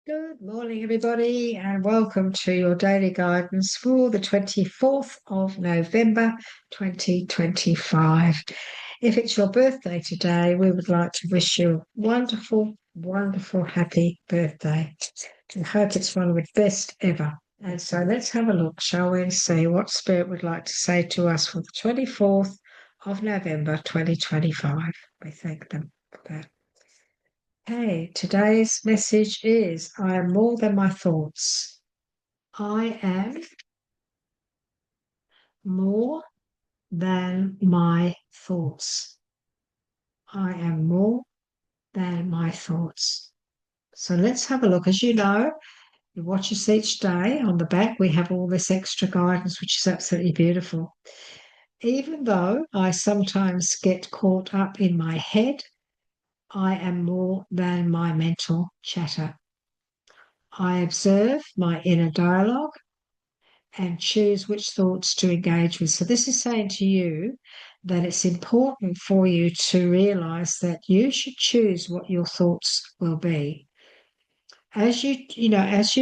Good morning, everybody, and welcome to your daily guidance for the 24th of November 2025. If it's your birthday today, we would like to wish you a wonderful, wonderful, happy birthday. And hope it's one of the best ever. And so let's have a look, shall we, and see what Spirit would like to say to us for the 24th of November 2025. We thank them for that. Hey, today's message is I am more than my thoughts. I am more than my thoughts. I am more than my thoughts. So let's have a look. As you know, you watch us each day. On the back, we have all this extra guidance, which is absolutely beautiful. Even though I sometimes get caught up in my head, I am more than my mental chatter. I observe my inner dialogue and choose which thoughts to engage with. So, this is saying to you that it's important for you to realize that you should choose what your thoughts will be. As you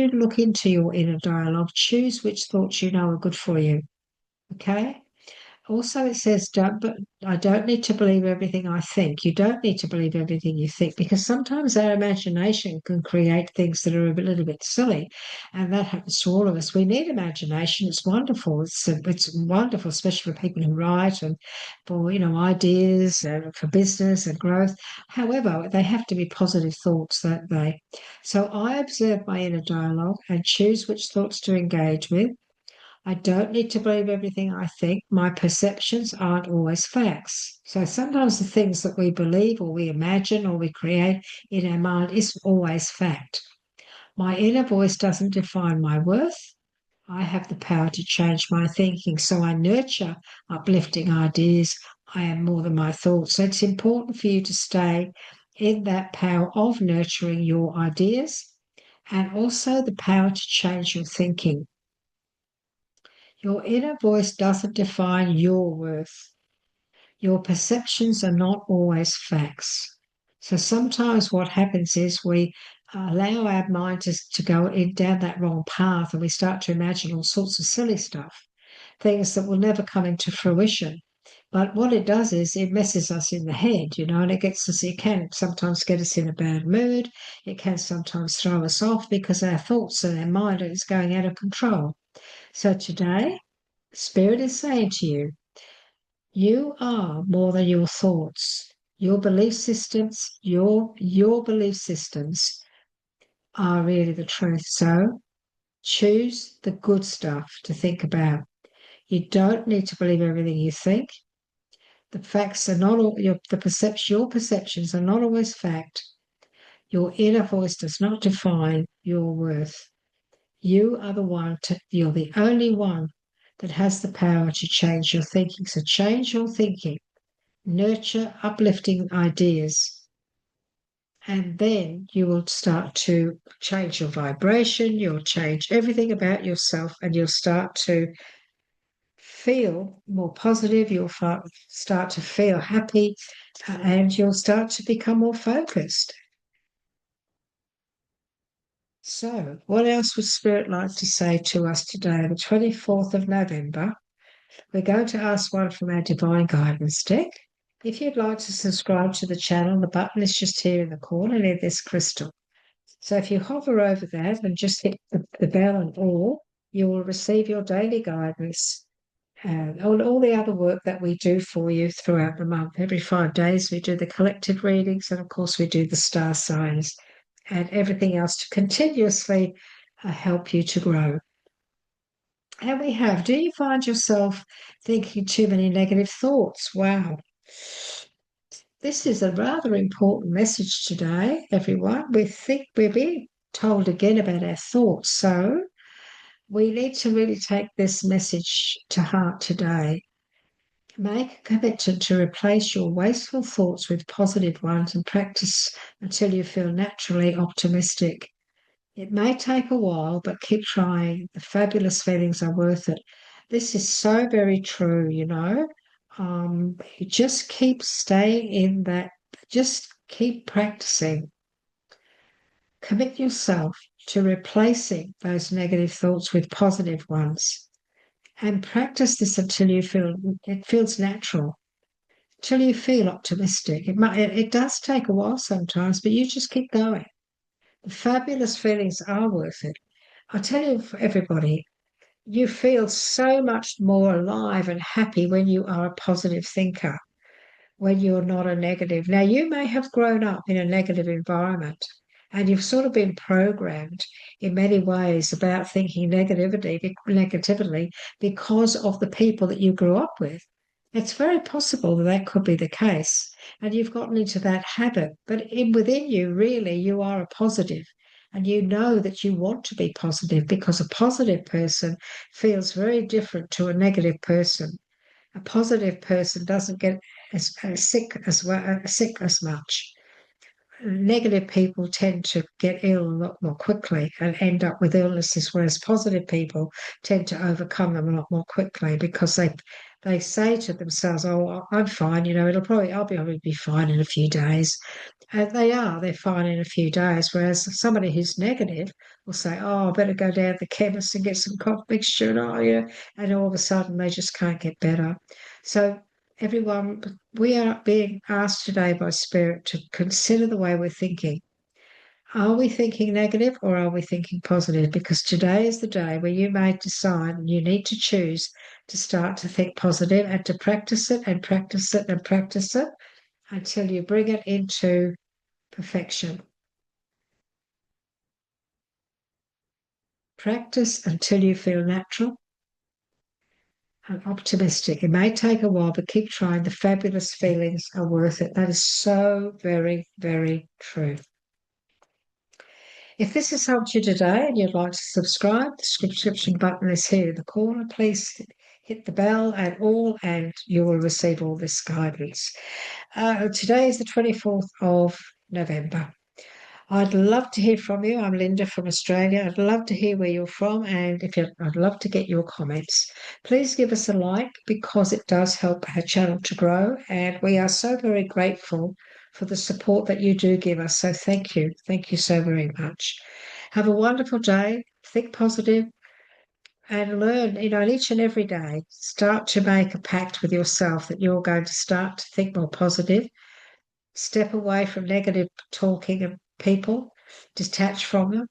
look into your inner dialogue, choose which thoughts you know are good for you. Okay. Also, it says, but I don't need to believe everything I think. You don't need to believe everything you think because sometimes our imagination can create things that are a little bit silly. And that happens to all of us. We need imagination. It's wonderful. It's wonderful, especially for people who write and for, ideas and for business and growth. However, they have to be positive thoughts, don't they? So I observe my inner dialogue and choose which thoughts to engage with. I don't need to believe everything I think. My perceptions aren't always facts. So sometimes the things that we believe or we imagine or we create in our mind isn't always fact. My inner voice doesn't define my worth. I have the power to change my thinking. So I nurture uplifting ideas. I am more than my thoughts. So it's important for you to stay in that power of nurturing your ideas and also the power to change your thinking. Your inner voice doesn't define your worth. Your perceptions are not always facts. So sometimes what happens is we allow our mind to go down that wrong path and we start to imagine all sorts of silly stuff, things that will never come into fruition. But what it does is it messes us in the head, and it can sometimes get us in a bad mood. It can sometimes throw us off because our thoughts and our mind is going out of control. So today, Spirit is saying to you, you are more than your thoughts. Your belief systems are really the truth. So choose the good stuff to think about. You don't need to believe everything you think. The facts are not all your perceptions are not always fact. Your inner voice does not define your worth. You're the only one that has the power to change your thinking. So change your thinking, nurture uplifting ideas, and then you will start to change your vibration, you'll change everything about yourself, and you'll start to feel more positive, start to feel happy, and you'll start to become more focused. So, what else would Spirit like to say to us today, the 24th of November? We're going to ask one from our Divine Guidance deck. If you'd like to subscribe to the channel, the button is just here in the corner near this crystal. So if you hover over that and just hit the bell and all, you will receive your daily guidance and all the other work that we do for you throughout the month. Every 5 days, we do the collective readings, and of course, we do the star signs and everything else to continuously help you to grow. And we have, do you find yourself thinking too many negative thoughts? Wow. This is a rather important message today, everyone. We're being told again about our thoughts. So we need to really take this message to heart today. Make a commitment to replace your wasteful thoughts with positive ones and practice until you feel naturally optimistic. It may take a while, but keep trying. The fabulous feelings are worth it. This is so very true, You just keep staying in that, just keep practicing. Commit yourself to replacing those negative thoughts with positive ones. And practice this until you feel it feels natural, till you feel optimistic. It does take a while sometimes, but you just keep going. The fabulous feelings are worth it. I tell you, everybody, you feel so much more alive and happy when you are a positive thinker, when you're not a negative. Now, you may have grown up in a negative environment and you've sort of been programmed in many ways about thinking negatively because of the people that you grew up with. It's very possible that that could be the case, and you've gotten into that habit. But within you, really, you are a positive, and you know that you want to be positive because a positive person feels very different to a negative person. A positive person doesn't get sick as much. Negative people tend to get ill a lot more quickly and end up with illnesses, whereas positive people tend to overcome them a lot more quickly because they say to themselves, "Oh, I'm fine. I'll probably be fine in a few days." And they're fine in a few days. Whereas somebody who's negative will say, "Oh, I better go down to the chemist and get some cough mixture," and all of a sudden they just can't get better. So everyone, we are being asked today by Spirit to consider the way we're thinking. Are we thinking negative or are we thinking positive? Because today is the day where you may decide and you need to choose to start to think positive and to practice it and practice it and practice it until you bring it into perfection. Practice until you feel natural and optimistic. It may take a while, but keep trying. The fabulous feelings are worth it. That is so very, very true. If this has helped you today and you'd like to subscribe, the subscription button is here in the corner. Please hit the bell and you will receive all this guidance. Today is the 24th of November. I'd love to hear from you. I'm Linda from Australia. I'd love to hear where you're from, and I'd love to get your comments. Please give us a like because it does help our channel to grow, and we are so very grateful for the support that you do give us. So thank you. Thank you so very much. Have a wonderful day. Think positive and learn, each and every day, start to make a pact with yourself that you're going to start to think more positive. Step away from negative talking and people, detach from them.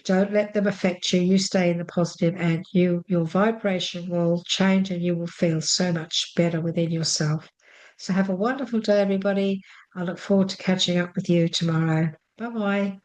Don't let them affect you. You stay in the positive and your vibration will change and you will feel so much better within yourself. So have a wonderful day, everybody. I look forward to catching up with you tomorrow. Bye-bye.